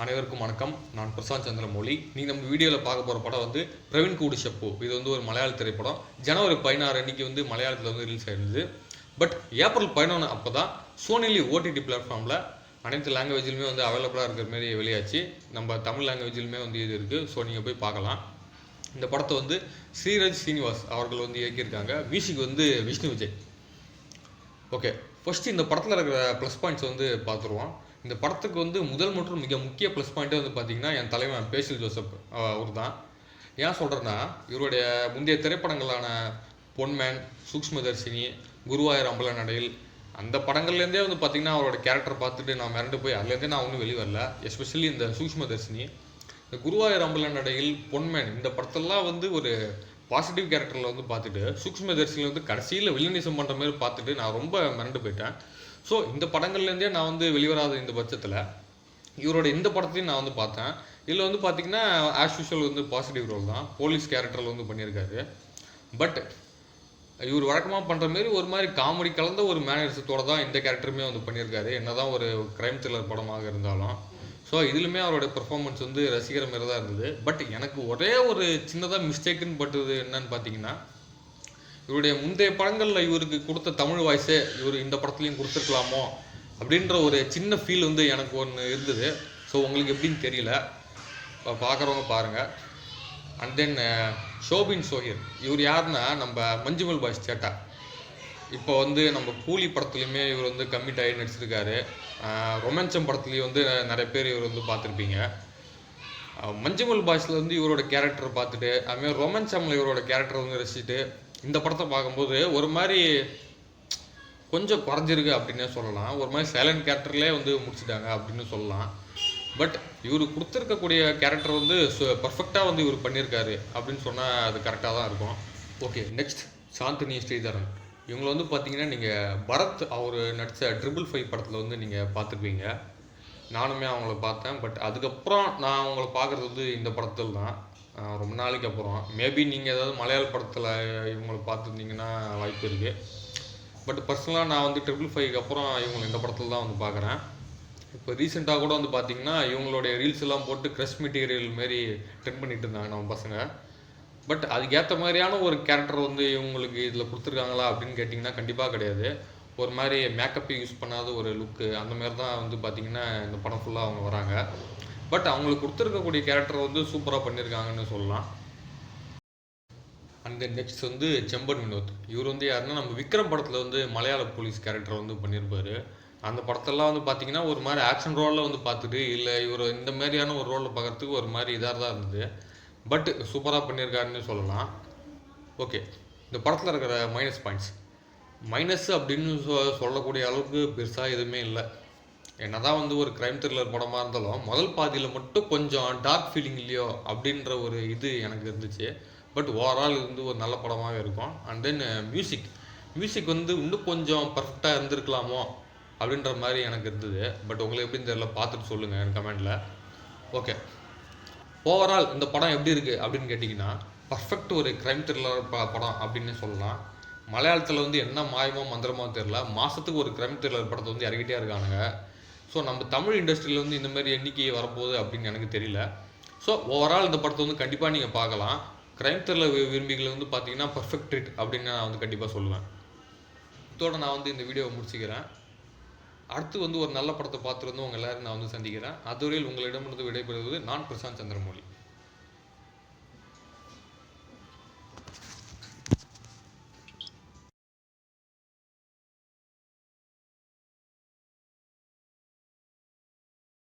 அனைவருக்கும் வணக்கம். நான் பிரசாந்த் சந்திரமௌலி. நீங்கள் நம்ம வீடியோவில் பார்க்க போகிற படம் வந்து பிரவீன் கூடு ஷெப்பு. இது வந்து ஒரு மலையாள திரைப்படம். ஜனவரி 16 அன்றைக்கி வந்து மலையாளத்தில் வந்து ரிலீஸ் ஆயிருந்தது. பட் ஏப்ரல் 11 அப்போ தான் சோனிலி ஓடிடி பிளாட்ஃபார்மில் அனைத்து லாங்குவேஜிலுமே வந்து அவைலபிளாக இருக்கிற மாரி வெளியாச்சு. நம்ம தமிழ் லாங்குவேஜிலுமே வந்து இது இருக்குது. ஸோ நீங்கள் போய் பார்க்கலாம். இந்த படத்தை வந்து ஸ்ரீராஜ் சீனிவாஸ் அவர்கள் வந்து இயக்கியிருக்காங்க. மியூசிக் வந்து விஷ்ணு விஜய். ஓகே, ஃபஸ்ட்டு இந்த படத்தில் இருக்கிற ப்ளஸ் பாயிண்ட்ஸ் வந்து பார்த்துருவோம். இந்த படத்துக்கு வந்து முதல் மற்றும் மிக முக்கிய ப்ளஸ் பாயிண்ட்டே வந்து பார்த்திங்கன்னா என் தலைவன் பேசில் ஜோசப் அவர் தான். ஏன் சொல்கிறேன்னா, இவருடைய முந்தைய திரைப்படங்களான பொன்மேன், சூக்ஷ்மதர்ஷினி, குருவாயூர் அம்பலநடையில் அந்த படங்கள்லேருந்தே வந்து பார்த்திங்கன்னா அவரோட கேரக்டர் பார்த்துட்டு நான் மிரண்டு போய் அதுலேருந்தே நான் ஒன்றும் வெளியே வரல. எஸ்பெஷலி இந்த சூக்ஷ்மதர்ஷினி, இந்த குருவாயூர் அம்பலநடையில், பொன்மேன் இந்த படத்தெல்லாம் வந்து ஒரு பாசிட்டிவ் கேரக்டரில் வந்து பார்த்துட்டு சூக்ஷ்மதர்ஷினியில் வந்து கடைசியில் வில்லனிசம் பண்ணுற மாதிரி பார்த்துட்டு நான் ரொம்ப மிரண்டு போயிட்டேன். ஸோ இந்த படங்கள்லேருந்தே நான் வந்து வெளிவராத இந்த பட்சத்தில் இவரோட இந்த படத்தையும் நான் வந்து பார்த்தேன். இதில் வந்து பார்த்திங்கன்னா ஆஸ் யூஷுவல் வந்து பாசிட்டிவ் ரோல் தான். போலீஸ் கேரக்டரில் வந்து பண்ணியிருக்காரு. பட் இவர் வழக்கமாக பண்ணுற மாரி ஒரு மாதிரி காமெடி கலந்த ஒரு மேனரிசத்தோடு தான் இந்த கேரக்டருமே வந்து பண்ணியிருக்காரு. என்ன தான் ஒரு க்ரைம் த்ரில்லர் படமாக இருந்தாலும். ஸோ இதிலுமே அவரோட பெர்ஃபார்மன்ஸ் வந்து ரசிக்கிற மாரி தான் இருந்தது. பட் எனக்கு ஒரே ஒரு சின்னதாக மிஸ்டேக்குன்னு பட்டது என்னன்னு பார்த்தீங்கன்னா, இவருடைய முந்தைய படங்களில் இவருக்கு கொடுத்த தமிழ் வாய்ஸே இவர் இந்த படத்துலையும் கொடுத்துருக்கலாமோ அப்படின்ற ஒரு சின்ன ஃபீல் வந்து எனக்கு ஒன்று இருந்தது. ஸோ உங்களுக்கு எப்படின்னு தெரியல, பார்க்குறவங்க பாருங்கள். அண்ட் தென் ஷோபின் சோஹிர், இவர் யாருன்னா நம்ம மஞ்சுமல் பாய்ஸ் சேட்டா. இப்போ வந்து நம்ம கூலி படத்துலையுமே இவர் வந்து கம்மிட் ஆகி நடிச்சிருக்காரு. ரொமான்சம் படத்துலேயும் வந்து நிறைய பேர் இவர் வந்து பார்த்துருப்பீங்க. மஞ்சுமல் பாய்ஸில் வந்து இவரோட கேரக்டர் பார்த்துட்டு அதுமாதிரி ரொமான்சமில் இவரோட கேரக்டர் வந்து ரசிச்சுட்டு இந்த படத்தை பார்க்கும்போது ஒரு மாதிரி கொஞ்சம் குறைஞ்சிருக்கு அப்படின்னே சொல்லலாம். ஒரு மாதிரி சைலண்ட் கேரக்டர்லேயே வந்து முடிச்சுட்டாங்க அப்படின்னு சொல்லலாம். பட் இவர் கொடுத்துருக்கக்கூடிய கேரக்டர் வந்து பர்ஃபெக்டாக வந்து இவர் பண்ணியிருக்காரு அப்படின்னு சொன்னால் அது கரெக்டாக தான் இருக்கும். Okay, next Chandini Sridharan. இவங்களை வந்து பார்த்தீங்கன்னா நீங்கள் பரத் அவர் நடித்த 555 படத்தில் வந்து நீங்கள் பார்த்துருப்பீங்க. நானுமே அவங்கள பார்த்தேன். பட் அதுக்கப்புறம் நான் அவங்கள பார்க்குறது வந்து இந்த படத்தில் தான். ரொம்ப நாளைக்கு அப்புறம் மேபி நீங்கள் ஏதாவது மலையாள படத்தில் இவங்களை பார்த்துருந்தீங்கன்னா வாய்ப்பு இருக்குது. பட் பர்சனலாக நான் வந்து 555க்கு அப்புறம் இவங்களை இந்த படத்தில் தான் வந்து பார்க்குறேன். இப்போ ரீசெண்டாக கூட வந்து பார்த்திங்கன்னா இவங்களுடைய ரீல்ஸ் எல்லாம் போட்டு க்ரஷ் மெட்டீரியல் மாரி ட்ரெண்ட் பண்ணிகிட்டு இருந்தாங்க நம்ம பசங்க. பட் அதுக்கேற்ற மாதிரியான ஒரு கேரக்டர் வந்து இவங்களுக்கு இதில் கொடுத்துருக்காங்களா அப்படின்னு கேட்டிங்கன்னா கண்டிப்பாக கிடையாது. ஒரு மாதிரி மேக்கப்பை யூஸ் பண்ணாத ஒரு லுக்கு அந்த மாதிரி தான் வந்து பார்த்திங்கன்னா இந்த படம் ஃபுல்லாக அவங்க வராங்க. பட் அவங்களுக்கு கொடுத்துருக்கக்கூடிய கேரக்டர் வந்து சூப்பராக பண்ணியிருக்காங்கன்னு சொல்லலாம். அண்ட் தென் நெக்ஸ்ட் வந்து செம்பன் வினோத். இவர் வந்து யாருன்னா நம்ம விக்ரம் படத்தில் வந்து மலையாள போலீஸ் கேரக்டர் வந்து பண்ணியிருப்பார். அந்த படத்தெல்லாம் வந்து பார்த்திங்கன்னா ஒரு மாதிரி ஆக்ஷன் ரோலில் வந்து பார்த்துட்டு இல்லை இவர் இந்த மாதிரியான ஒரு ரோலில் பார்க்குறதுக்கு ஒரு மாதிரி இதாக தான் இருந்தது. பட் சூப்பராக பண்ணியிருக்காருன்னு சொல்லலாம். ஓகே, இந்த படத்தில் இருக்கிற மைனஸ் பாயிண்ட்ஸ் அப்படின்னு சொல்லக்கூடிய அளவுக்கு பெருசாக எதுவுமே இல்லை. என்ன தான் வந்து ஒரு க்ரைம் த்ரில்லர் படமாக இருந்தாலும் முதல் பாதியில் மட்டும் கொஞ்சம் டார்க் ஃபீலிங் இல்லையோ அப்படின்ற ஒரு இது எனக்கு இருந்துச்சு. பட் ஓவரால் இது வந்து ஒரு நல்ல படமாகவே இருக்கும். அண்ட் தென் மியூசிக் வந்து இன்னும் கொஞ்சம் பர்ஃபெக்டாக இருந்திருக்கலாமோ அப்படின்ற மாதிரி எனக்கு இருந்தது. பட் உங்களுக்கு எப்படின்னு தெரியல, பார்த்துட்டு சொல்லுங்கள் என் கமெண்டில். ஓகே, ஓவரால் இந்த படம் எப்படி இருக்குது அப்படின்னு கேட்டிங்கன்னா பர்ஃபெக்ட் ஒரு க்ரைம் த்ரில்லர் படம் அப்படின்னு சொல்லலாம். மலையாளத்தில் வந்து என்ன மாயமோ மந்திரமோ தெரியல, மாதத்துக்கு ஒரு க்ரைம் த்ரில்லர் படத்தை வந்து இறக்கிட்டே இருக்கானுங்க. ஸோ நம்ம தமிழ் இண்டஸ்ட்ரியில் வந்து இந்த மாதிரி எண்ணிக்கை வரப்போகுது அப்படின்னு எனக்கு தெரியல. ஸோ ஓவரால் இந்த படத்தை வந்து கண்டிப்பாக நீங்கள் பார்க்கலாம். க்ரைம் த்ரில்லர் விரும்பிகள் வந்து பார்த்தீங்கன்னா பர்ஃபெக்ட் ஹிட் அப்படின்னு நான் வந்து கண்டிப்பாக சொல்லுவேன். இதோட நான் வந்து இந்த வீடியோவை முடிச்சுக்கிறேன். அடுத்து வந்து ஒரு நல்ல படத்தை பார்த்துருந்து உங்கள் எல்லோரும் நான் வந்து சந்திக்கிறேன். அதுவரையில் உங்களிடமிருந்து விடைபெறுவது நான் பிரசாந்த் சந்திரமௌலி.